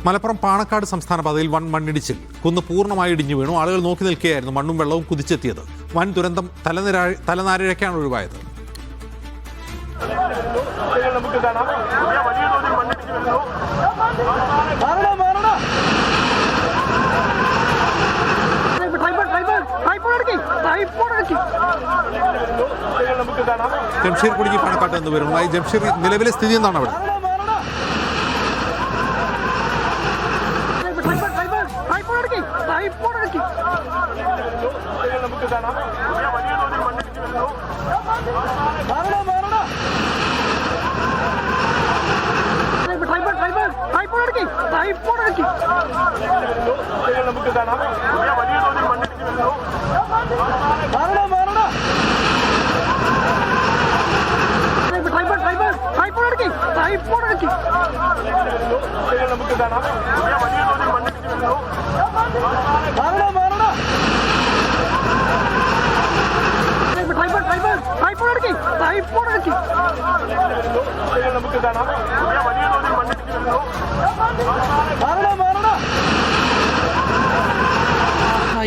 മലപ്പുറം പാണക്കാട് സംസ്ഥാന പാതയിൽ വൻ മണ്ണിടിച്ചിൽ. കുന്ന് പൂർണ്ണമായി ഇടിഞ്ഞു വീണു. ആളുകൾ നോക്കി നിൽക്കുകയായിരുന്നു. മണ്ണും വെള്ളവും കുതിച്ചെത്തിയത്. വൻ ദുരന്തം തലനാരിഴയ്ക്കാണ് ഒഴിവായത്. ജംഷീർ കുടുങ്ങി പാണക്കാട്ട് എന്ന് വരുന്നു. ജംഷീർ, നിലവിലെ സ്ഥിതി എന്താണ് അവിടെ?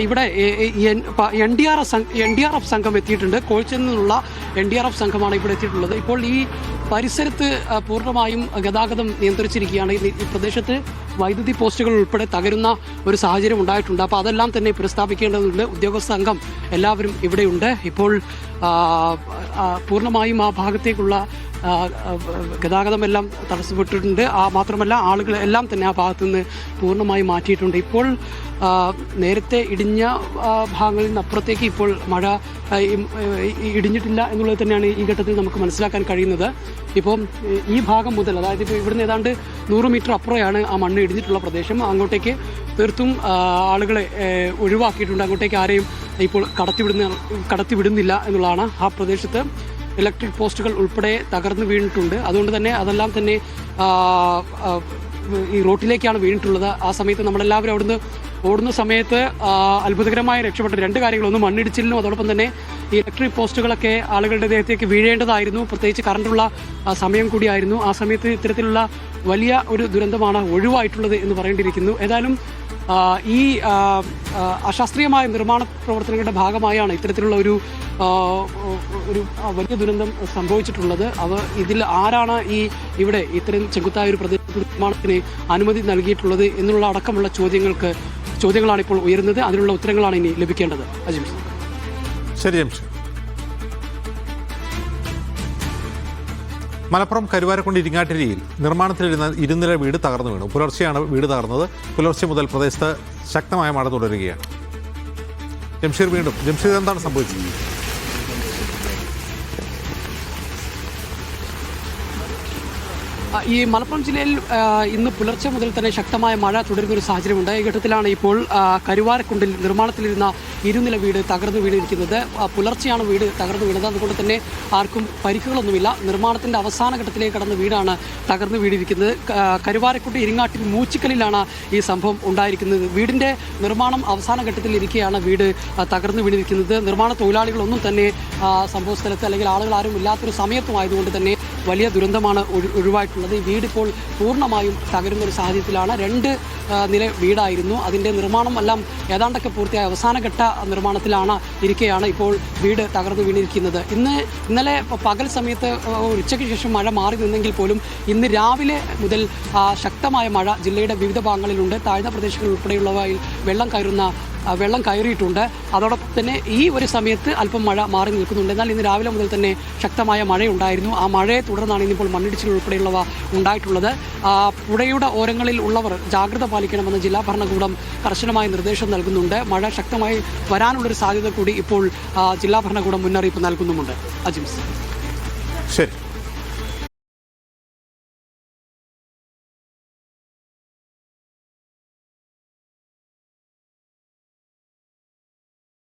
ഇവിടെ NDRF സംഘം എത്തിയിട്ടുണ്ട്. കോഴിക്കോട് നിന്നുള്ള NDRF സംഘമാണ് ഇവിടെ എത്തിയിട്ടുള്ളത്. ഇപ്പോൾ ഈ പരിസരത്ത് പൂർണ്ണമായും ഗതാഗതം നിയന്ത്രിച്ചിരിക്കുകയാണ്. ഈ പ്രദേശത്ത് വൈദ്യുതി പോസ്റ്റുകൾ ഉൾപ്പെടെ തകരുന്ന ഒരു സാഹചര്യം ഉണ്ടായിട്ടുണ്ട്. അപ്പോൾ അതെല്ലാം തന്നെ പുനഃസ്ഥാപിക്കേണ്ടതുണ്ട്. ഉദ്യോഗസ്ഥ സംഘം എല്ലാവരും ഇവിടെയുണ്ട്. ഇപ്പോൾ പൂർണ്ണമായും ആ ഭാഗത്തേക്കുള്ള ഗതാഗതമെല്ലാം തടസ്സപ്പെട്ടിട്ടുണ്ട്. മാത്രമല്ല ആളുകൾ എല്ലാം തന്നെ ആ ഭാഗത്തു നിന്ന് പൂർണ്ണമായി മാറ്റിയിട്ടുണ്ട്. ഇപ്പോൾ നേരത്തെ ഇടിഞ്ഞ ഭാഗങ്ങളിൽ നിന്ന് അപ്പുറത്തേക്ക് ഇപ്പോൾ മഴ ഇടിഞ്ഞിട്ടില്ല എന്നുള്ളത് തന്നെയാണ് ഈ ഘട്ടത്തിൽ നമുക്ക് മനസ്സിലാക്കാൻ കഴിയുന്നത്. ഇപ്പം ഈ ഭാഗം മുതൽ, അതായത് ഇപ്പോൾ ഇവിടുന്ന് ഏതാണ്ട് 100 മീറ്റർ അപ്പുറമാണ് ആ മണ്ണ് ഇടിഞ്ഞിട്ടുള്ള പ്രദേശം. അങ്ങോട്ടേക്ക് തീർത്തും ആളുകളെ ഒഴിവാക്കിയിട്ടുണ്ട്. അങ്ങോട്ടേക്ക് ആരെയും ഇപ്പോൾ കടത്തിവിടുന്നില്ല എന്നുള്ളതാണ്. ആ പ്രദേശത്ത് ഇലക്ട്രിക് പോസ്റ്റുകൾ ഉൾപ്പെടെ തകർന്നു വീണിട്ടുണ്ട്. അതുകൊണ്ട് തന്നെ അതെല്ലാം തന്നെ ഈ റോട്ടിലേക്കാണ് വീണിട്ടുള്ളത്. ആ സമയത്ത് നമ്മളെല്ലാവരും അവിടുന്ന് ഓടുന്ന സമയത്ത് അത്ഭുതകരമായി രക്ഷപ്പെട്ട 2 കാര്യങ്ങൾ. ഒന്ന്, മണ്ണിടിച്ചിലിനും അതോടൊപ്പം തന്നെ ഈ ഇലക്ട്രിക് പോസ്റ്റുകളൊക്കെ ആളുകളുടെ ദേഹത്തേക്ക് വീഴേണ്ടതായിരുന്നു. പ്രത്യേകിച്ച് കറണ്ടുള്ള സമയം കൂടിയായിരുന്നു. ആ സമയത്ത് ഇത്തരത്തിലുള്ള വലിയ ഒരു ദുരന്തമാണ് ഒഴിവായിട്ടുള്ളത് എന്ന് പറയേണ്ടിയിരിക്കുന്നു. ഏതായാലും ഈ അശാസ്ത്രീയമായ നിർമ്മാണ പ്രവർത്തനങ്ങളുടെ ഭാഗമായാണ് ഇത്തരത്തിലുള്ള ഒരു വലിയ ദുരന്തം സംഭവിച്ചിട്ടുള്ളത്. ഇതിൽ ആരാണ് ഇവിടെ ഇത്തരം ചെങ്കുത്തായ ഒരു പ്രദേശ നിർമ്മാണത്തിന് അനുമതി നൽകിയിട്ടുള്ളത് എന്നുള്ള അടക്കമുള്ള ചോദ്യങ്ങളാണ് ഇപ്പോൾ ഉയരുന്നത്. അതിനുള്ള ഉത്തരങ്ങളാണ് ഇനി ലഭിക്കേണ്ടത്. അജിം, ശരി. ജംഷീർ, മലപ്പുറം കരുവാരക്കുണ്ട് ഇരിങ്ങാട്ടിരിയിൽ നിർമ്മാണത്തിലിരുന്ന 2 നില വീട് തകർന്നു വീണു. പുലർച്ചെയാണ് വീട് തകർന്നത്. പുലർച്ചെ മുതൽ പ്രദേശത്ത് ശക്തമായ മഴ തുടരുകയാണ്. ജംഷീർ, വീണ്ടും ജംഷീർ, എന്താണ് സംഭവിച്ചത്? ഈ മലപ്പുറം ജില്ലയിൽ ഇന്ന് പുലർച്ചെ മുതൽ തന്നെ ശക്തമായ മഴ തുടരുന്ന ഒരു സാഹചര്യമുണ്ട്. ഈ ഘട്ടത്തിലാണ് ഇപ്പോൾ കരുവാരക്കുണ്ടിൽ നിർമ്മാണത്തിലിരുന്ന 2 നില വീട് തകർന്നു വീണിരിക്കുന്നത്. പുലർച്ചെയാണ് വീട് തകർന്നു വീണത്. അതുകൊണ്ട് തന്നെ ആർക്കും പരിക്കുകളൊന്നുമില്ല. നിർമ്മാണത്തിൻ്റെ അവസാന ഘട്ടത്തിലേക്ക് കടന്ന വീടാണ് തകർന്നു വീണിരിക്കുന്നത്. കരുവാരക്കുണ്ട് ഇരിങ്ങാട്ടിൽ മൂച്ചിക്കലിലാണ് ഈ സംഭവം ഉണ്ടായിരിക്കുന്നത്. വീടിൻ്റെ നിർമ്മാണം അവസാന ഘട്ടത്തിൽ ഇരിക്കെയാണ് വീട് തകർന്നു വീണിരിക്കുന്നത്. നിർമ്മാണ തൊഴിലാളികളൊന്നും തന്നെ സംഭവ സ്ഥലത്ത് അല്ലെങ്കിൽ ആളുകൾ ആരും ഇല്ലാത്തൊരു സമയത്തുമായതുകൊണ്ട് തന്നെ വലിയ ദുരന്തമാണ് ഒഴിവായിട്ടുള്ളത്. ഈ വീടിപ്പോൾ പൂർണ്ണമായും തകരുന്നൊരു സാഹചര്യത്തിലാണ്. 2 നില വീടായിരുന്നു. അതിൻ്റെ നിർമ്മാണം എല്ലാം ഏതാണ്ടൊക്കെ പൂർത്തിയായ അവസാനഘട്ട നിർമ്മാണത്തിലാണ് ഇരിക്കെയാണ് ഇപ്പോൾ വീട് തകർന്നു വീണിരിക്കുന്നത്. ഇന്നലെ പകൽ സമയത്ത് ഉച്ചയ്ക്ക് ശേഷം മഴ മാറി നിന്നെങ്കിൽ പോലും ഇന്ന് രാവിലെ മുതൽ ശക്തമായ മഴ ജില്ലയുടെ വിവിധ ഭാഗങ്ങളിലുണ്ട്. താഴ്ന്ന പ്രദേശങ്ങൾ ഉൾപ്പെടെയുള്ളവയിൽ വെള്ളം കയറിയിട്ടുണ്ട്. അതോടൊപ്പം തന്നെ ഈ ഒരു സമയത്ത് അല്പം മഴ മാറി നിൽക്കുന്നുണ്ട്. എന്നാൽ ഇന്ന് രാവിലെ മുതൽ തന്നെ ശക്തമായ മഴയുണ്ടായിരുന്നു. ആ മഴയെ തുടർന്നാണ് ഇന്നിപ്പോൾ മണ്ണിടിച്ചിൽ ഉൾപ്പെടെയുള്ളവ ഉണ്ടായിട്ടുള്ളത്. പുഴയുടെ ഓരങ്ങളിൽ ഉള്ളവർ ജാഗ്രത പാലിക്കണമെന്ന് ജില്ലാ ഭരണകൂടം കർശനമായ നിർദ്ദേശം നൽകുന്നുണ്ട്. മഴ ശക്തമായി വരാനുള്ളൊരു സാധ്യത കൂടി ഇപ്പോൾ ജില്ലാ ഭരണകൂടം മുന്നറിയിപ്പ് നൽകുന്നുമുണ്ട്. അജിംസ്, ശരി.